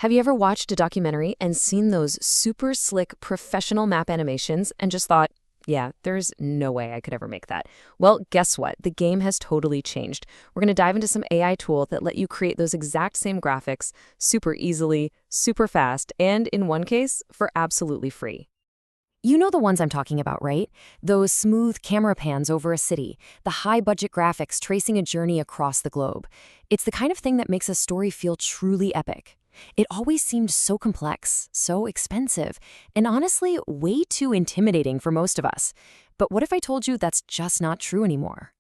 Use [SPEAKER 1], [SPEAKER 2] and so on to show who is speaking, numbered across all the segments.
[SPEAKER 1] Have you ever watched a documentary and seen those super slick professional map animations and just thought, yeah, there's no way I could ever make that? Well, guess what? The game has totally changed. We're going to dive into some AI tool that let you create those exact same graphics super easily, super fast, and in one case, for absolutely free.
[SPEAKER 2] You know the ones I'm talking about, right? Those smooth camera pans over a city, the high-budget graphics tracing a journey across the globe. It's the kind of thing that makes a story feel truly epic. It always seemed so complex, so expensive, and honestly, way too intimidating for most of us. But what if I told you that's just not true anymore?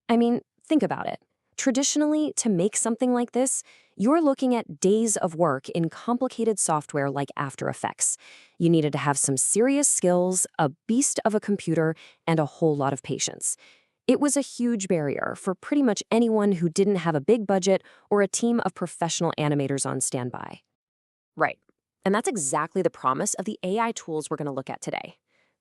[SPEAKER 3] I mean, think about it. Traditionally, to make something like this, you're looking at days of work in complicated software like After Effects. You needed to have some serious skills, a beast of a computer, and a whole lot of patience. It was a huge barrier for pretty much anyone who didn't have a big budget or a team of professional animators on standby. Right. And that's exactly the promise of the AI tools we're going to look at today.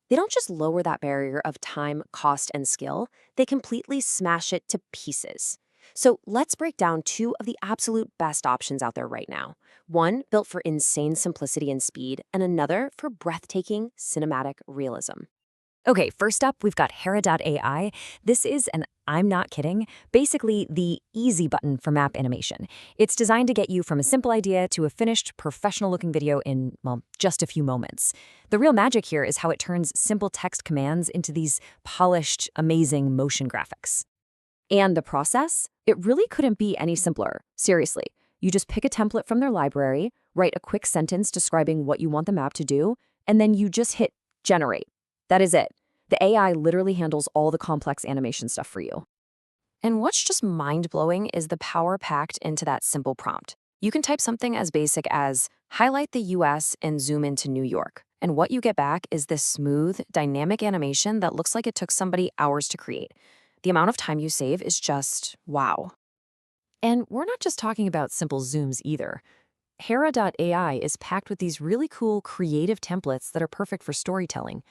[SPEAKER 3] They don't just lower that barrier of time, cost, and skill, they completely smash it to pieces. So let's break down two of the absolute best options out there right now. One built for insane simplicity and speed, and another for breathtaking cinematic realism.
[SPEAKER 2] Okay, first up, we've got Hera.AI. This is, and I'm not kidding, basically the easy button for map animation. It's designed to get you from a simple idea to a finished, professional-looking video in, well, just a few moments. The real magic here is how it turns simple text commands into these polished, amazing motion graphics.
[SPEAKER 3] And the process? It really couldn't be any simpler. Seriously, you just pick a template from their library, write a quick sentence describing what you want the map to do, and then you just hit generate. That is it. The AI literally handles all the complex animation stuff for you. And what's just mind-blowing is the power packed into that simple prompt. You can type something as basic as, highlight the US and zoom into New York. And what you get back is this smooth, dynamic animation that looks like it took somebody hours to create. The amount of time you save is just wow.
[SPEAKER 2] And we're not just talking about simple zooms either. Hera.ai is packed with these really cool, creative templates that are perfect for storytelling.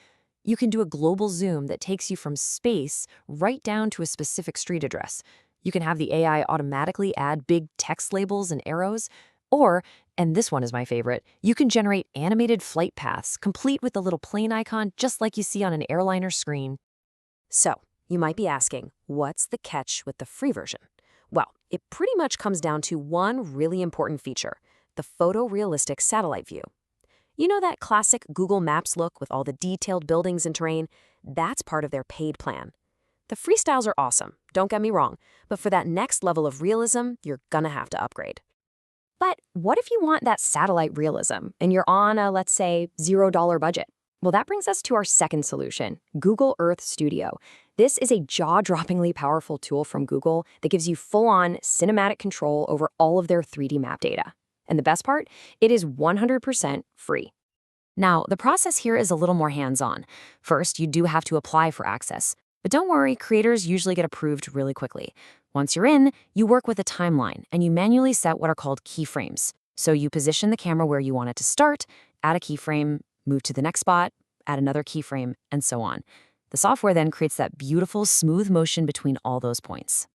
[SPEAKER 2] You can do a global zoom that takes you from space right down to a specific street address. You can have the AI automatically add big text labels and arrows. Or, and this one is my favorite, you can generate animated flight paths, complete with the little plane icon just like you see on an airliner screen.
[SPEAKER 3] So, you might be asking, what's the catch with the free version? Well, it pretty much comes down to one really important feature, the photorealistic satellite view. You know that classic Google Maps look with all the detailed buildings and terrain? That's part of their paid plan. The free styles are awesome, don't get me wrong, but for that next level of realism, you're gonna have to upgrade. But what if you want that satellite realism and you're on a, let's say, $0 budget? Well, that brings us to our second solution, Google Earth Studio. This is a jaw-droppingly powerful tool from Google that gives you full-on cinematic control over all of their 3D map data. And the best part? It is 100% free. Now, the process here is a little more hands-on. First, you do have to apply for access. But don't worry, creators usually get approved really quickly. Once you're in, you work with a timeline, and you manually set what are called keyframes. So you position the camera where you want it to start, add a keyframe, move to the next spot, add another keyframe, and so on. The software then creates that beautiful, smooth motion between all those points.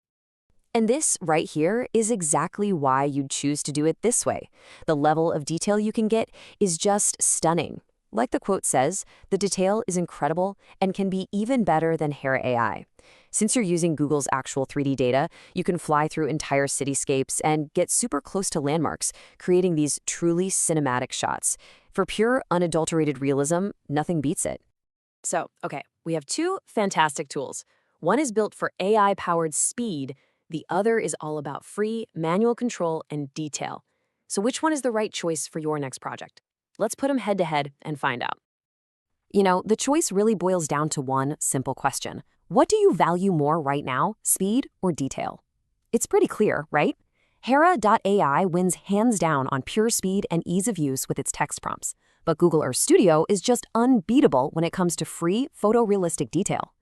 [SPEAKER 3] And this right here is exactly why you'd choose to do it this way. The level of detail you can get is just stunning. Like the quote says, the detail is incredible and can be even better than Hera AI. Since you're using Google's actual 3D data, you can fly through entire cityscapes and get super close to landmarks, creating these truly cinematic shots. For pure, unadulterated realism, nothing beats it. So, okay, we have two fantastic tools. One is built for AI-powered speed. The other is all about free, manual control and detail. So which one is the right choice for your next project? Let's put them head-to-head and find out. You know, the choice really boils down to one simple question. What do you value more right now, speed or detail? It's pretty clear, right? Hera.ai wins hands down on pure speed and ease of use with its text prompts. But Google Earth Studio is just unbeatable when it comes to free, photorealistic detail.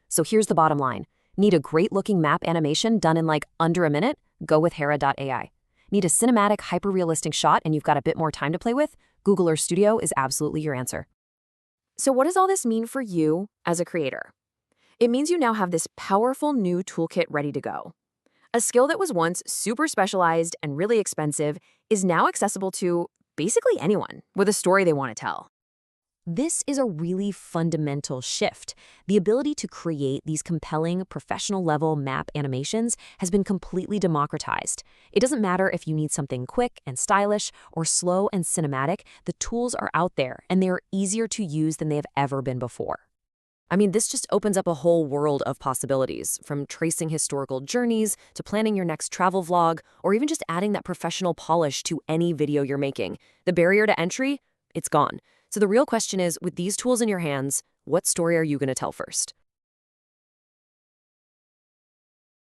[SPEAKER 3] So here's the bottom line. Need a great-looking map animation done in like under a minute? Go with Hera.ai. Need a cinematic, hyper-realistic shot and you've got a bit more time to play with? Google Earth Studio is absolutely your answer. So what does all this mean for you as a creator? It means you now have this powerful new toolkit ready to go. A skill that was once super specialized and really expensive is now accessible to basically anyone with a story they want to tell. This is a really fundamental shift. The ability to create these compelling, professional-level map animations has been completely democratized. It doesn't matter if you need something quick and stylish or slow and cinematic, the tools are out there, and they are easier to use than they have ever been before. I mean, this just opens up a whole world of possibilities, from tracing historical journeys to planning your next travel vlog, or even just adding that professional polish to any video you're making. The barrier to entry, it's gone. So the real question is, with these tools in your hands, what story are you going to tell first?